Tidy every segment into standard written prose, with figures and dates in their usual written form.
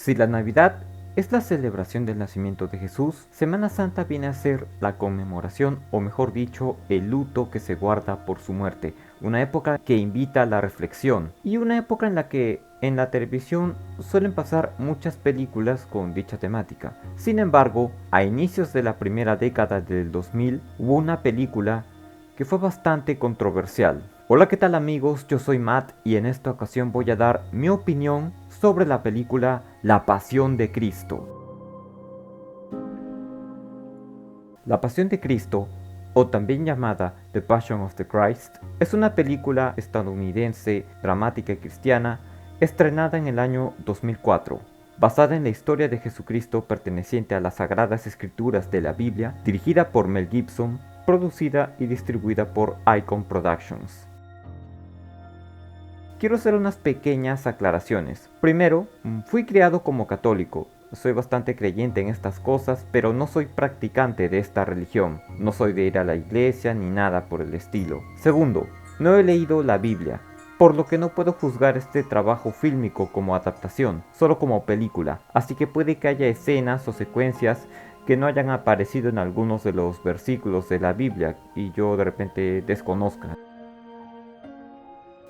Si la Navidad es la celebración del nacimiento de Jesús, Semana Santa viene a ser la conmemoración, o mejor dicho, el luto que se guarda por su muerte, una época que invita a la reflexión y una época en la que en la televisión suelen pasar muchas películas con dicha temática. Sin embargo, a inicios de la primera década del 2000 hubo una película que fue bastante controversial. Hola, ¿qué tal amigos? Yo soy Matt y en esta ocasión voy a dar mi opinión sobre la película La Pasión de Cristo. La Pasión de Cristo, o también llamada The Passion of the Christ, es una película estadounidense, dramática y cristiana, estrenada en el año 2004, basada en la historia de Jesucristo perteneciente a las Sagradas Escrituras de la Biblia, dirigida por Mel Gibson, producida y distribuida por Icon Productions. Quiero hacer unas pequeñas aclaraciones. Primero, fui criado como católico. Soy bastante creyente en estas cosas, pero no soy practicante de esta religión. No soy de ir a la iglesia ni nada por el estilo. Segundo, no he leído la Biblia, por lo que no puedo juzgar este trabajo fílmico como adaptación, solo como película. Así que puede que haya escenas o secuencias que no hayan aparecido en algunos de los versículos de la Biblia y yo de repente desconozca.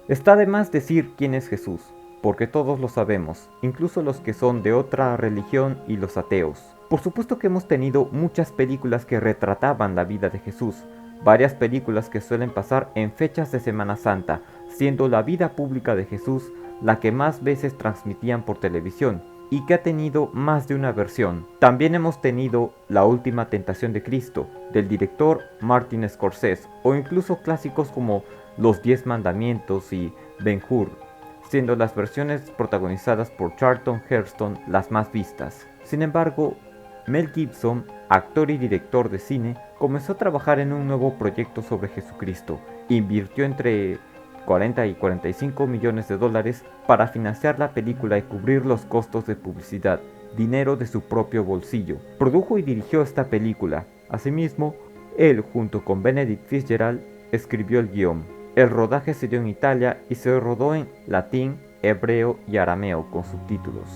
Está de más decir quién es Jesús, porque todos lo sabemos, incluso los que son de otra religión y los ateos. Por supuesto que hemos tenido muchas películas que retrataban la vida de Jesús, varias películas que suelen pasar en fechas de Semana Santa, siendo la vida pública de Jesús la que más veces transmitían por televisión, y que ha tenido más de una versión. También hemos tenido La Última Tentación de Cristo, del director Martin Scorsese, o incluso clásicos como Los 10 Mandamientos y Ben-Hur, siendo las versiones protagonizadas por Charlton Heston las más vistas. Sin embargo, Mel Gibson, actor y director de cine, comenzó a trabajar en un nuevo proyecto sobre Jesucristo. Invirtió entre 40 y 45 millones de dólares para financiar la película y cubrir los costos de publicidad, dinero de su propio bolsillo. Produjo y dirigió esta película. Asimismo, él junto con Benedict Fitzgerald escribió el guión. El rodaje se dio en Italia y se rodó en latín, hebreo y arameo con subtítulos.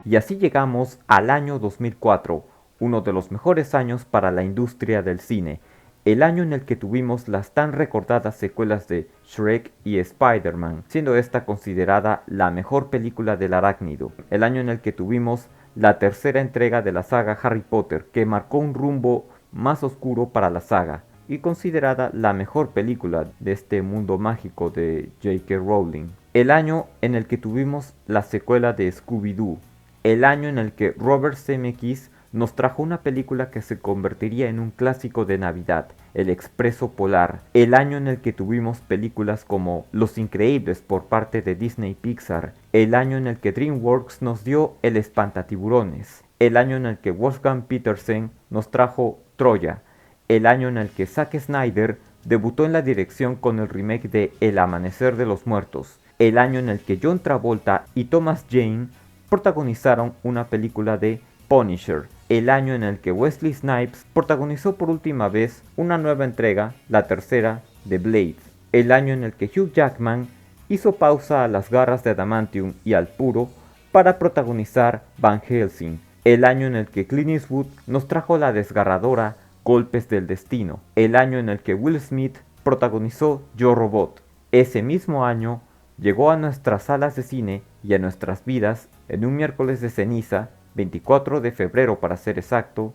Y así llegamos al año 2004, uno de los mejores años para la industria del cine, el año en el que tuvimos las tan recordadas secuelas de Shrek y Spider-Man, siendo esta considerada la mejor película del arácnido, el año en el que tuvimos la tercera entrega de la saga Harry Potter, que marcó un rumbo más oscuro para la saga, y considerada la mejor película de este mundo mágico de J.K. Rowling. El año en el que tuvimos la secuela de Scooby-Doo. El año en el que Robert Zemeckis nos trajo una película que se convertiría en un clásico de Navidad, El Expreso Polar. El año en el que tuvimos películas como Los Increíbles por parte de Disney Pixar. El año en el que DreamWorks nos dio El Espantatiburones. El año en el que Wolfgang Petersen nos trajo Troya. El año en el que Zack Snyder debutó en la dirección con el remake de El Amanecer de los Muertos. El año en el que John Travolta y Thomas Jane protagonizaron una película de Punisher. El año en el que Wesley Snipes protagonizó por última vez una nueva entrega, la tercera, de Blade. El año en el que Hugh Jackman hizo pausa a las garras de Adamantium y al puro para protagonizar Van Helsing. El año en el que Clint Eastwood nos trajo la desgarradora Golpes del Destino. El año en el que Will Smith protagonizó Yo Robot. Ese mismo año llegó a nuestras salas de cine y a nuestras vidas en un miércoles de ceniza, 24 de febrero para ser exacto,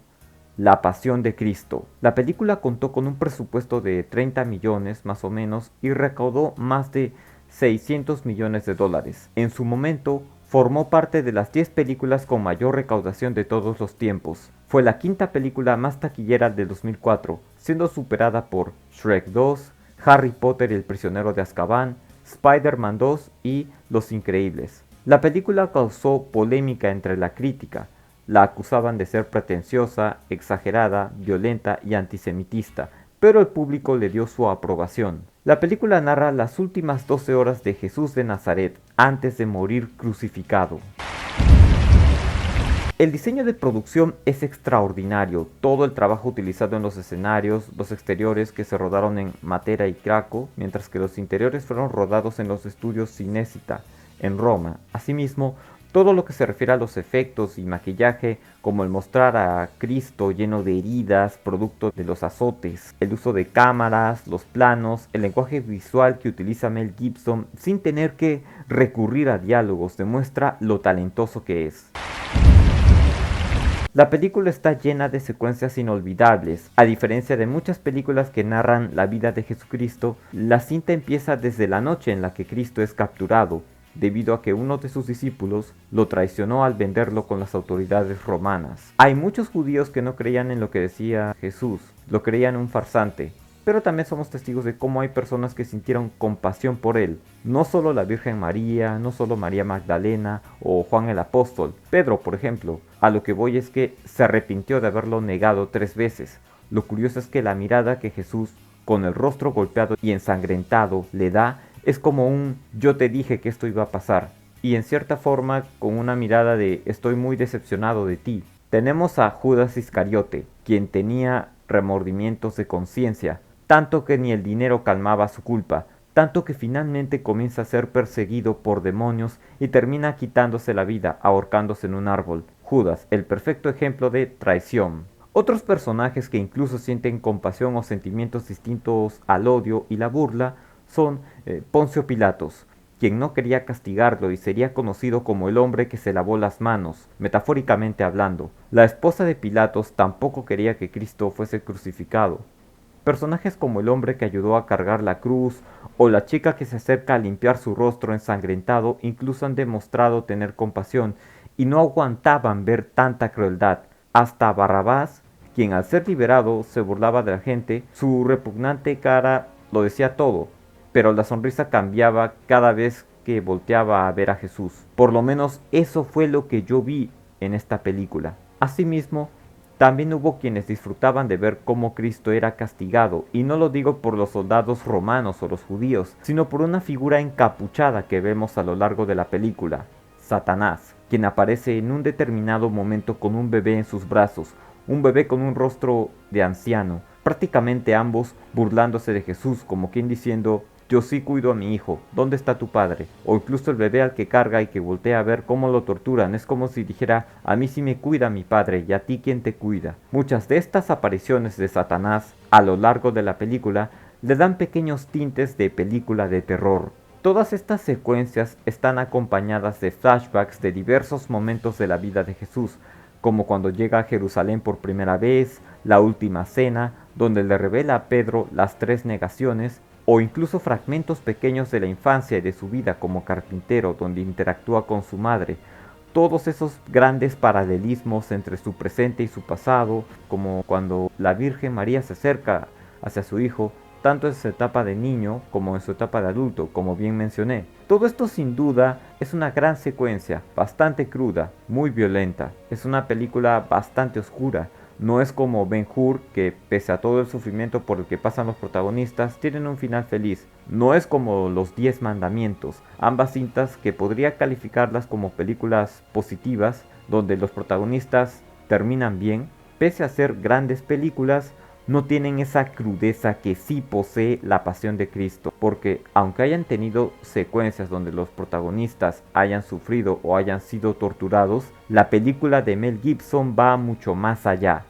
La Pasión de Cristo. La película contó con un presupuesto de 30 millones más o menos y recaudó más de 600 millones de dólares. En su momento formó parte de las 10 películas con mayor recaudación de todos los tiempos. Fue la quinta película más taquillera del 2004, siendo superada por Shrek 2, Harry Potter y el prisionero de Azkaban, Spider-Man 2 y Los Increíbles. La película causó polémica entre la crítica. La acusaban de ser pretenciosa, exagerada, violenta y antisemitista, pero el público le dio su aprobación. La película narra las últimas 12 horas de Jesús de Nazaret antes de morir crucificado. El diseño de producción es extraordinario, todo el trabajo utilizado en los escenarios, los exteriores que se rodaron en Matera y Craco, mientras que los interiores fueron rodados en los estudios Cinecittà. en Roma. Asimismo, todo lo que se refiere a los efectos y maquillaje, como el mostrar a Cristo lleno de heridas, producto de los azotes, el uso de cámaras, los planos, el lenguaje visual que utiliza Mel Gibson sin tener que recurrir a diálogos, demuestra lo talentoso que es. La película está llena de secuencias inolvidables. A diferencia de muchas películas que narran la vida de Jesucristo, la cinta empieza desde la noche en la que Cristo es capturado, debido a que uno de sus discípulos lo traicionó al venderlo con las autoridades romanas. Hay muchos judíos que no creían en lo que decía Jesús, lo creían un farsante. Pero también somos testigos de cómo hay personas que sintieron compasión por él. No solo la Virgen María, no solo María Magdalena o Juan el Apóstol. Pedro, por ejemplo. A lo que voy es que se arrepintió de haberlo negado 3 veces. Lo curioso es que la mirada que Jesús, con el rostro golpeado y ensangrentado, le da es como un yo te dije que esto iba a pasar. Y en cierta forma con una mirada de estoy muy decepcionado de ti. Tenemos a Judas Iscariote, quien tenía remordimientos de conciencia, tanto que ni el dinero calmaba su culpa, tanto que finalmente comienza a ser perseguido por demonios y termina quitándose la vida, ahorcándose en un árbol. Judas, el perfecto ejemplo de traición. Otros personajes que incluso sienten compasión o sentimientos distintos al odio y la burla son Poncio Pilatos, quien no quería castigarlo y sería conocido como el hombre que se lavó las manos, metafóricamente hablando. La esposa de Pilatos tampoco quería que Cristo fuese crucificado. Personajes como el hombre que ayudó a cargar la cruz o la chica que se acerca a limpiar su rostro ensangrentado incluso han demostrado tener compasión y no aguantaban ver tanta crueldad. Hasta Barrabás, quien al ser liberado se burlaba de la gente, su repugnante cara lo decía todo, pero la sonrisa cambiaba cada vez que volteaba a ver a Jesús. Por lo menos eso fue lo que yo vi en esta película. Asimismo, también hubo quienes disfrutaban de ver cómo Cristo era castigado, y no lo digo por los soldados romanos o los judíos, sino por una figura encapuchada que vemos a lo largo de la película, Satanás, quien aparece en un determinado momento con un bebé en sus brazos, un bebé con un rostro de anciano, prácticamente ambos burlándose de Jesús, como quien diciendo, yo sí cuido a mi hijo, ¿dónde está tu padre? O incluso el bebé al que carga y que voltea a ver cómo lo torturan, es como si dijera, a mí sí me cuida mi padre y a ti quién te cuida. Muchas de estas apariciones de Satanás a lo largo de la película le dan pequeños tintes de película de terror. Todas estas secuencias están acompañadas de flashbacks de diversos momentos de la vida de Jesús, como cuando llega a Jerusalén por primera vez, la última cena, donde le revela a Pedro las 3 negaciones, o incluso fragmentos pequeños de la infancia y de su vida como carpintero, donde interactúa con su madre. Todos esos grandes paralelismos entre su presente y su pasado, como cuando la Virgen María se acerca hacia su hijo, tanto en su etapa de niño como en su etapa de adulto, como bien mencioné. Todo esto sin duda es una gran secuencia, bastante cruda, muy violenta. Es una película bastante oscura. No es como Ben-Hur, que pese a todo el sufrimiento por el que pasan los protagonistas, tienen un final feliz. No es como Los 10 Mandamientos, ambas cintas que podría calificarlas como películas positivas, donde los protagonistas terminan bien. Pese a ser grandes películas, no tienen esa crudeza que sí posee La Pasión de Cristo, porque aunque hayan tenido secuencias donde los protagonistas hayan sufrido o hayan sido torturados, la película de Mel Gibson va mucho más allá.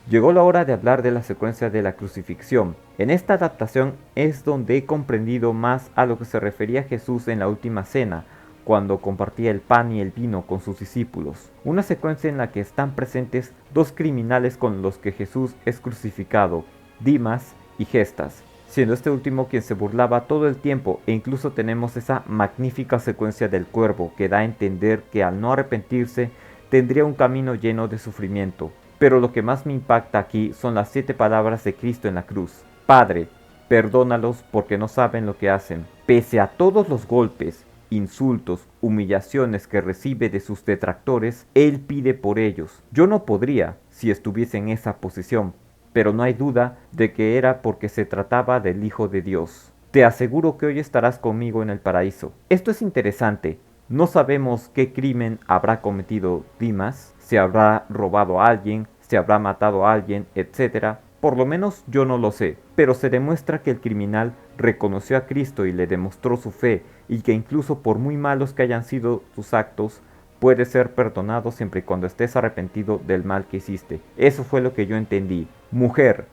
Llegó la hora de hablar de la secuencia de la crucifixión. En esta adaptación es donde he comprendido más a lo que se refería Jesús en la última cena, cuando compartía el pan y el vino con sus discípulos. Una secuencia en la que están presentes 2 criminales con los que Jesús es crucificado, Dimas y Gestas, siendo este último quien se burlaba todo el tiempo, e incluso tenemos esa magnífica secuencia del cuervo que da a entender que al no arrepentirse tendría un camino lleno de sufrimiento. Pero lo que más me impacta aquí son las 7 palabras de Cristo en la cruz. Padre, perdónalos porque no saben lo que hacen. Pese a todos los golpes, insultos, humillaciones que recibe de sus detractores, Él pide por ellos. Yo no podría si estuviese en esa posición, pero no hay duda de que era porque se trataba del Hijo de Dios. Te aseguro que hoy estarás conmigo en el paraíso. Esto es interesante. No sabemos qué crimen habrá cometido Dimas, si habrá robado a alguien, si habrá matado a alguien, etc. Por lo menos yo no lo sé, pero se demuestra que el criminal reconoció a Cristo y le demostró su fe, y que incluso por muy malos que hayan sido tus actos, puedes ser perdonado siempre y cuando estés arrepentido del mal que hiciste. Eso fue lo que yo entendí. Mujer,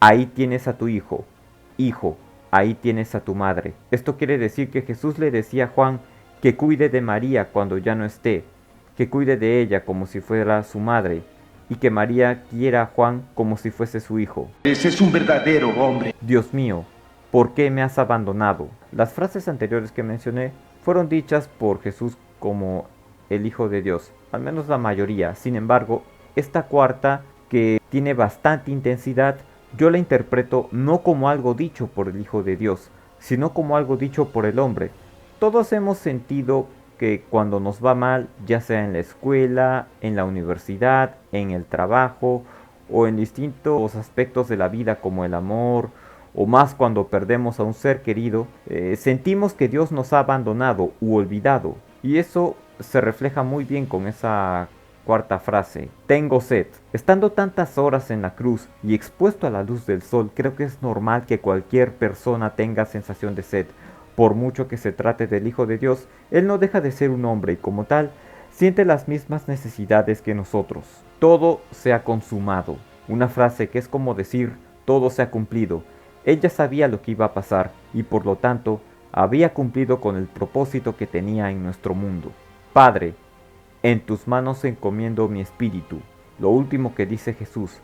ahí tienes a tu hijo. Hijo, ahí tienes a tu madre. Esto quiere decir que Jesús le decía a Juan que cuide de María cuando ya no esté, que cuide de ella como si fuera su madre, y que María quiera a Juan como si fuese su hijo. Ese es un verdadero hombre. Dios mío, ¿por qué me has abandonado? Las frases anteriores que mencioné fueron dichas por Jesús como el Hijo de Dios, al menos la mayoría. Sin embargo, esta cuarta, que tiene bastante intensidad, yo la interpreto no como algo dicho por el Hijo de Dios, sino como algo dicho por el hombre. Todos hemos sentido que cuando nos va mal, ya sea en la escuela, en la universidad, en el trabajo o en distintos aspectos de la vida como el amor, o más cuando perdemos a un ser querido, sentimos que Dios nos ha abandonado u olvidado. Y eso se refleja muy bien con esa cuarta frase: tengo sed. Estando tantas horas en la cruz y expuesto a la luz del sol, creo que es normal que cualquier persona tenga sensación de sed. Por mucho que se trate del Hijo de Dios, Él no deja de ser un hombre y como tal, siente las mismas necesidades que nosotros. Todo se ha consumado. Una frase que es como decir, todo se ha cumplido. Él ya sabía lo que iba a pasar y por lo tanto, había cumplido con el propósito que tenía en nuestro mundo. Padre, en tus manos encomiendo mi espíritu. Lo último que dice Jesús,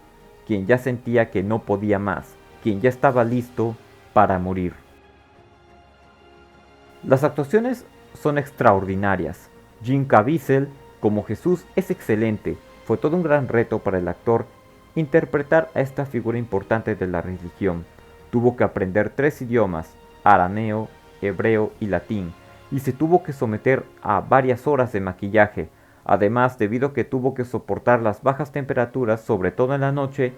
quien ya sentía que no podía más, quien ya estaba listo para morir. Las actuaciones son extraordinarias. Jim Caviezel como Jesús es excelente. Fue todo un gran reto para el actor interpretar a esta figura importante de la religión. Tuvo que aprender 3 idiomas, arameo, hebreo y latín, y se tuvo que someter a varias horas de maquillaje. Además, debido a que tuvo que soportar las bajas temperaturas, sobre todo en la noche,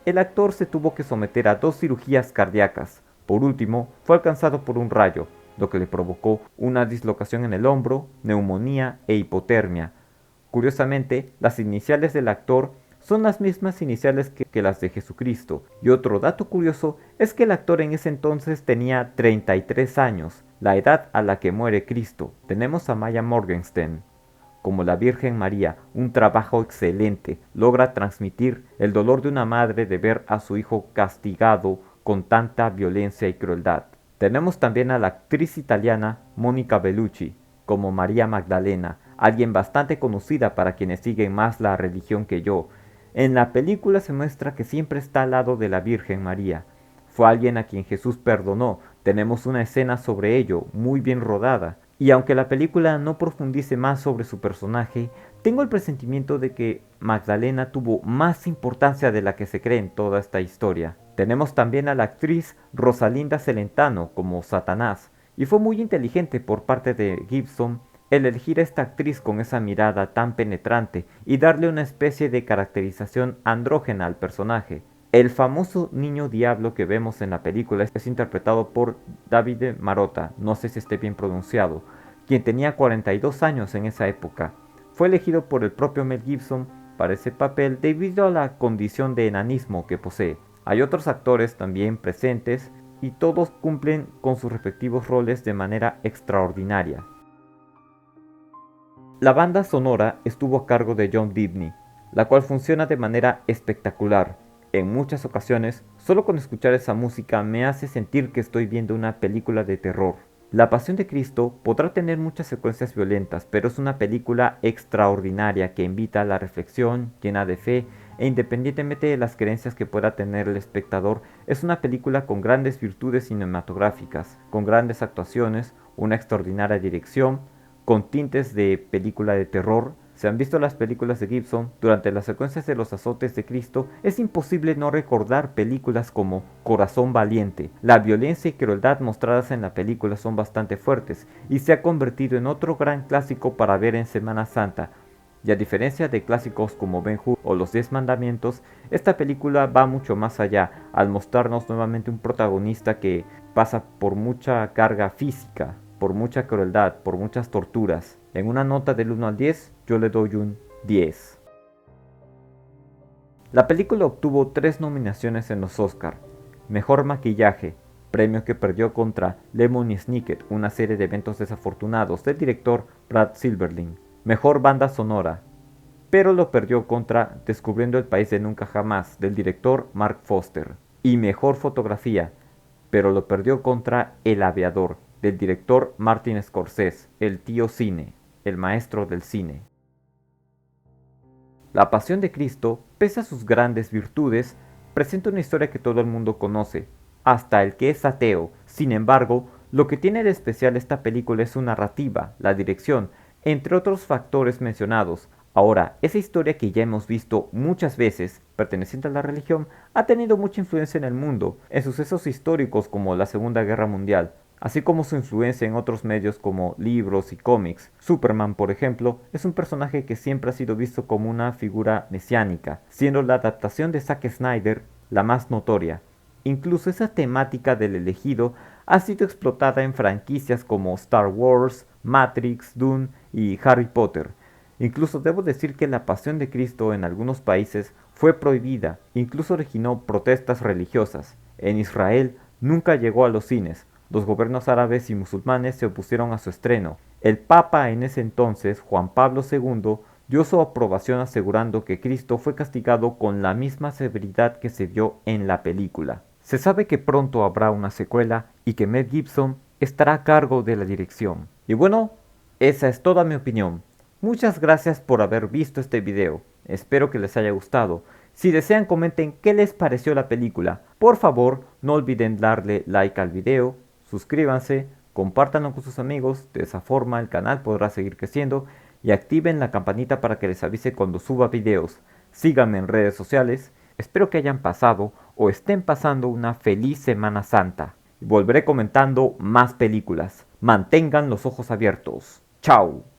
el actor se tuvo que someter a 2 cirugías cardíacas. Por último, fue alcanzado por un rayo, lo que le provocó una dislocación en el hombro, neumonía e hipotermia. Curiosamente, las iniciales del actor son las mismas iniciales que las de Jesucristo. Y otro dato curioso es que el actor en ese entonces tenía 33 años, la edad a la que muere Cristo. Tenemos a Maya Morgenstern como la Virgen María, un trabajo excelente. Logra transmitir el dolor de una madre de ver a su hijo castigado con tanta violencia y crueldad. Tenemos también a la actriz italiana Monica Bellucci como María Magdalena, alguien bastante conocida para quienes siguen más la religión que yo. En la película se muestra que siempre está al lado de la Virgen María. Fue alguien a quien Jesús perdonó. Tenemos una escena sobre ello, muy bien rodada. Y aunque la película no profundice más sobre su personaje, tengo el presentimiento de que Magdalena tuvo más importancia de la que se cree en toda esta historia. Tenemos también a la actriz Rosalinda Celentano como Satanás, y fue muy inteligente por parte de Gibson el elegir a esta actriz con esa mirada tan penetrante y darle una especie de caracterización andrógena al personaje. El famoso niño diablo que vemos en la película es interpretado por Davide Marotta, no sé si esté bien pronunciado, quien tenía 42 años en esa época. Fue elegido por el propio Mel Gibson para ese papel debido a la condición de enanismo que posee. Hay otros actores también presentes y todos cumplen con sus respectivos roles de manera extraordinaria. La banda sonora estuvo a cargo de John Dibny, la cual funciona de manera espectacular. En muchas ocasiones, solo con escuchar esa música me hace sentir que estoy viendo una película de terror. La Pasión de Cristo podrá tener muchas secuencias violentas, pero es una película extraordinaria que invita a la reflexión, llena de fe, e independientemente de las creencias que pueda tener el espectador, es una película con grandes virtudes cinematográficas, con grandes actuaciones, una extraordinaria dirección, con tintes de película de terror. Si han visto las películas de Gibson, durante las secuencias de los azotes de Cristo, es imposible no recordar películas como Corazón Valiente. La violencia y crueldad mostradas en la película son bastante fuertes y se ha convertido en otro gran clásico para ver en Semana Santa. Y a diferencia de clásicos como Ben-Hur o Los 10 Mandamientos, esta película va mucho más allá, al mostrarnos nuevamente un protagonista que pasa por mucha carga física, por mucha crueldad, por muchas torturas. En una nota del 1 al 10, yo le doy un 10. La película obtuvo 3 nominaciones en los Oscar. Mejor maquillaje, premio que perdió contra Lemony Snicket, una serie de eventos desafortunados del director Brad Silberling. Mejor banda sonora, pero lo perdió contra Descubriendo el País de Nunca Jamás, del director Mark Foster. Y mejor fotografía, pero lo perdió contra El Aviador, del director Martin Scorsese, el tío cine, el maestro del cine. La Pasión de Cristo, pese a sus grandes virtudes, presenta una historia que todo el mundo conoce, hasta el que es ateo. Sin embargo, lo que tiene de especial esta película es su narrativa, la dirección, entre otros factores mencionados. Ahora, esa historia que ya hemos visto muchas veces, perteneciente a la religión, ha tenido mucha influencia en el mundo, en sucesos históricos como la Segunda Guerra Mundial, así como su influencia en otros medios como libros y cómics. Superman, por ejemplo, es un personaje que siempre ha sido visto como una figura mesiánica, siendo la adaptación de Zack Snyder la más notoria. Incluso esa temática del elegido ha sido explotada en franquicias como Star Wars, Matrix, Dune y Harry Potter. Incluso debo decir que la Pasión de Cristo en algunos países fue prohibida, incluso originó protestas religiosas. En Israel nunca llegó a los cines. Los gobiernos árabes y musulmanes se opusieron a su estreno. El Papa en ese entonces, Juan Pablo II, dio su aprobación asegurando que Cristo fue castigado con la misma severidad que se vio en la película. Se sabe que pronto habrá una secuela y que Mel Gibson estará a cargo de la dirección. Y bueno, esa es toda mi opinión. Muchas gracias por haber visto este video. Espero que les haya gustado. Si desean, comenten qué les pareció la película. Por favor, no olviden darle like al video, suscríbanse, compártanlo con sus amigos, de esa forma el canal podrá seguir creciendo, y activen la campanita para que les avise cuando suba videos. Síganme en redes sociales. Espero que hayan pasado o estén pasando una feliz Semana Santa. Volveré comentando más películas. Mantengan los ojos abiertos. ¡Chao!